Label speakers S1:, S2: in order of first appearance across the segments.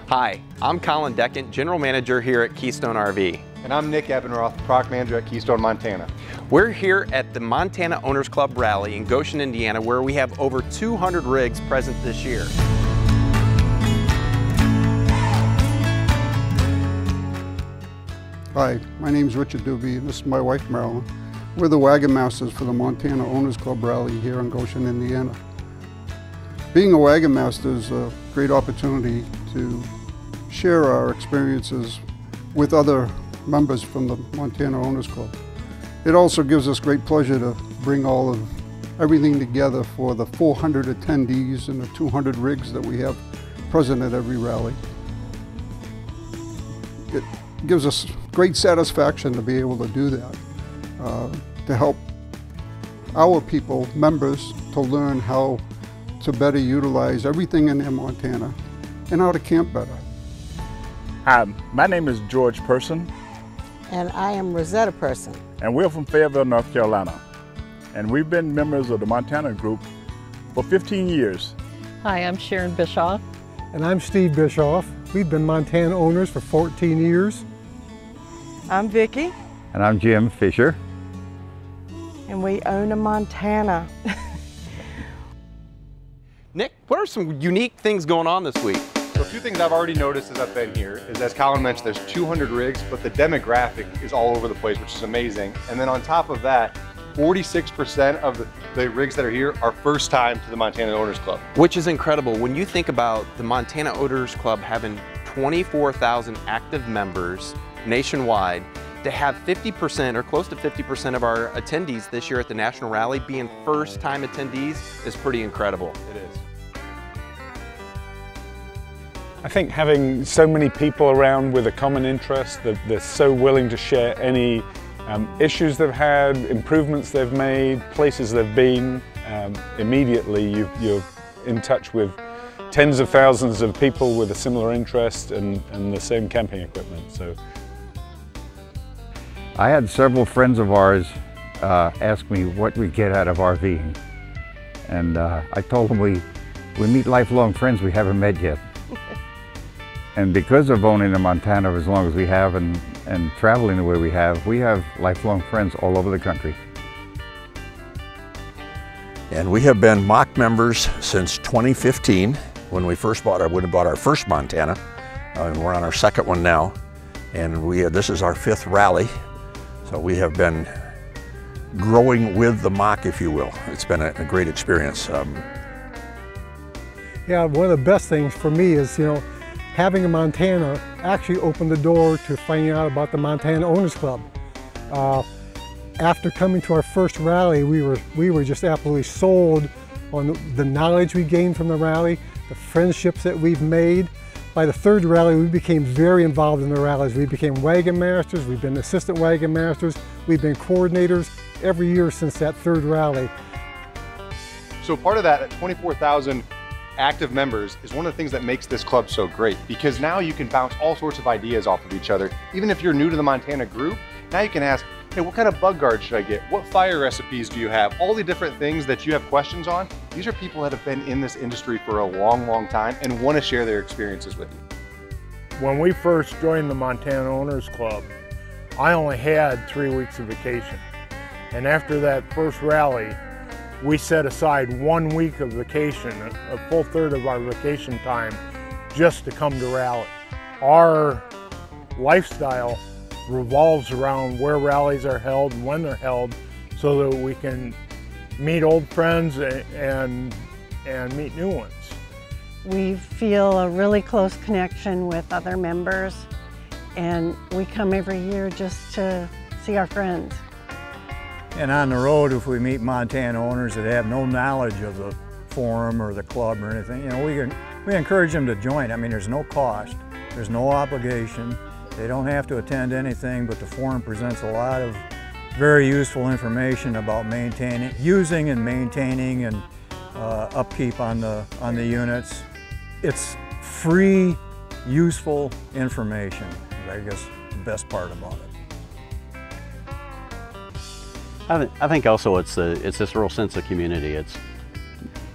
S1: Hi, I'm Colin Deckant, General Manager here at Keystone RV.
S2: And I'm Nick Ebenroth, Product Manager at Keystone Montana.
S1: We're here at the Montana Owners Club Rally in Goshen, Indiana, where we have over 200 rigs present this year.
S3: Hi, my name is Richard Doobie, and this is my wife Marilyn. We're the wagon masters for the Montana Owners Club Rally here in Goshen, Indiana. Being a wagon master is a great opportunity to share our experiences with other members from the Montana Owners Club. It also gives us great pleasure to bring everything together for the 400 attendees and the 200 rigs that we have present at every rally. It gives us great satisfaction to be able to do that, to help our people, members, to learn how to better utilize everything in Montana and how to camp better.
S4: Hi, my name is George Person.
S5: And I am Rosetta Person.
S4: And we're from Fayetteville, North Carolina. And we've been members of the Montana group for 15 years.
S6: Hi, I'm Sharon Bischoff.
S7: And I'm Steve Bischoff. We've been Montana owners for 14 years.
S5: I'm Vicki.
S8: And I'm Jim Fisher.
S5: And we own a Montana.
S1: Nick, what are some unique things going on this week?
S2: So a few things I've already noticed as I've been here is, as Colin mentioned, there's 200 rigs, but the demographic is all over the place, which is amazing. And then on top of that, 46% of the rigs that are here are first time to the Montana Owners Club.
S1: Which is incredible. When you think about the Montana Owners Club having 24,000 active members nationwide, to have 50% or close to 50% of our attendees this year at the National Rally being first time attendees is pretty incredible.
S2: It is.
S4: I think having so many people around with a common interest, that they're so willing to share any issues they've had, improvements they've made, places they've been, immediately you're in touch with tens of thousands of people with a similar interest and the same camping equipment. So,
S8: I had several friends of ours ask me what we get out of RVing. And I told them we meet lifelong friends we haven't met yet. And because of owning in Montana as long as we have and traveling the way we have lifelong friends all over the country.
S9: And we have been mock members since 2015 when we first bought our first Montana. And we're on our second one now. And this is our 5th rally. So we have been growing with the mock, if you will. It's been a great experience.
S7: Yeah, one of the best things for me is, having a Montana actually opened the door to finding out about the Montana Owners Club. After coming to our first rally, we were just absolutely sold on the knowledge we gained from the rally, the friendships that we've made. By the 3rd rally, we became very involved in the rallies. We became wagon masters, we've been assistant wagon masters, we've been coordinators every year since that 3rd rally.
S2: So part of that, at 24,000 active members, is one of the things that makes this club so great, because now you can bounce all sorts of ideas off of each other. Even if you're new to the Montana group, now you can ask, hey, what kind of bug guard should I get? What fire recipes do you have? All the different things that you have questions on. These are people that have been in this industry for a long, long time and want to share their experiences with you.
S10: When we first joined the Montana Owners Club, I only had 3 weeks of vacation. And after that first rally, we set aside 1 week of vacation, a full 1/3 of our vacation time, just to come to rally. Our lifestyle revolves around where rallies are held and when they're held, so that we can meet old friends and meet new ones.
S5: We feel a really close connection with other members, and we come every year just to see our friends.
S11: And on the road, if we meet Montana owners that have no knowledge of the forum or the club or anything, we encourage them to join. I mean, there's no cost, there's no obligation. They don't have to attend anything, but the forum presents a lot of very useful information about using and maintaining and upkeep on the units. It's free, useful information. I guess the best part about it.
S12: I think also it's this real sense of community.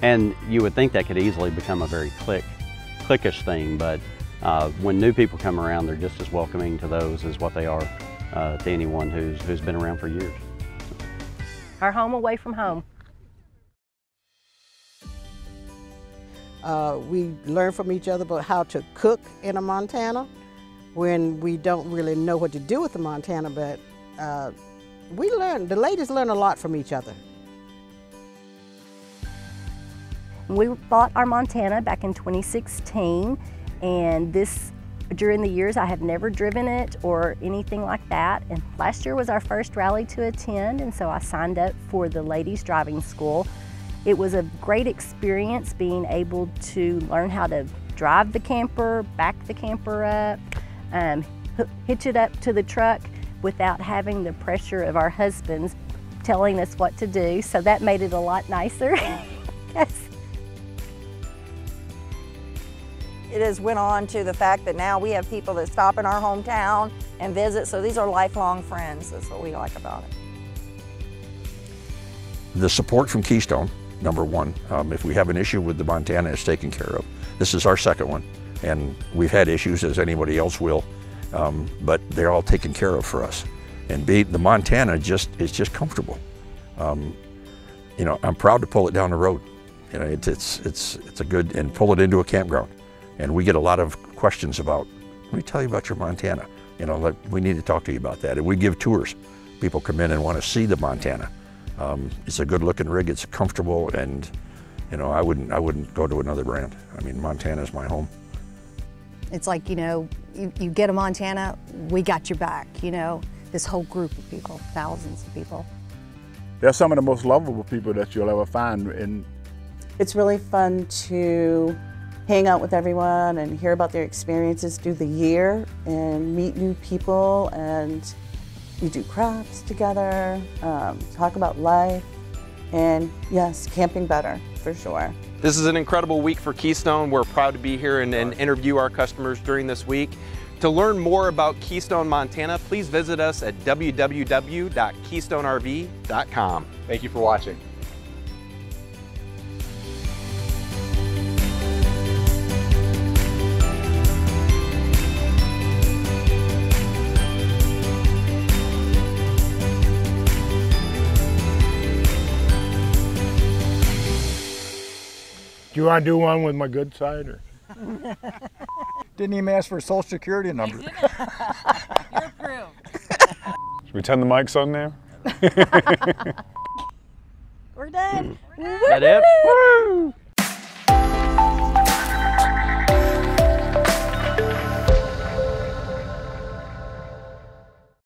S12: And you would think that could easily become a very cliquish thing, but when new people come around, they're just as welcoming to those as what they are to anyone who's been around for years.
S6: Our home away from home.
S13: We learn from each other about how to cook in a Montana when we don't really know what to do with the Montana, but the ladies learn a lot from each other.
S14: We bought our Montana back in 2016, and during the years I have never driven it or anything like that, and last year was our first rally to attend, and so I signed up for the ladies driving school. It was a great experience being able to learn how to drive the camper, back the camper up, hitch it up to the truck without having the pressure of our husbands telling us what to do, so that made it a lot nicer. Yes.
S15: It has went on to the fact that now we have people that stop in our hometown and visit, so these are lifelong friends. That's what we like about it.
S9: The support from Keystone, number one. If we have an issue with the Montana, it's taken care of. This is our second one, and we've had issues as anybody else will, but they're all taken care of for us. And the Montana is just comfortable. You know, I'm proud to pull it down the road. You know, it's a good, and pull it into a campground. And we get a lot of questions about, let me tell you about your Montana. You know, we need to talk to you about that. And we give tours. People come in and want to see the Montana. It's a good looking rig, it's comfortable, and you know, I wouldn't go to another brand. I mean, Montana's my home.
S16: It's like, you know, you get a Montana, we got your back, you know, this whole group of people, thousands of people.
S17: They're some of the most lovable people that you'll ever find.
S18: It's really fun to hang out with everyone and hear about their experiences through the year and meet new people, and we do crafts together, talk about life, and yes, camping better, for sure.
S1: This is an incredible week for Keystone. We're proud to be here and interview our customers during this week. To learn more about Keystone Montana, please visit us at www.keystonerv.com.
S2: Thank you for watching.
S10: Do you want to do one with my good side? Or?
S11: Didn't even ask for a social security number.
S6: You're approved.
S4: Should we turn the mics on now?
S15: We're done.
S1: That it?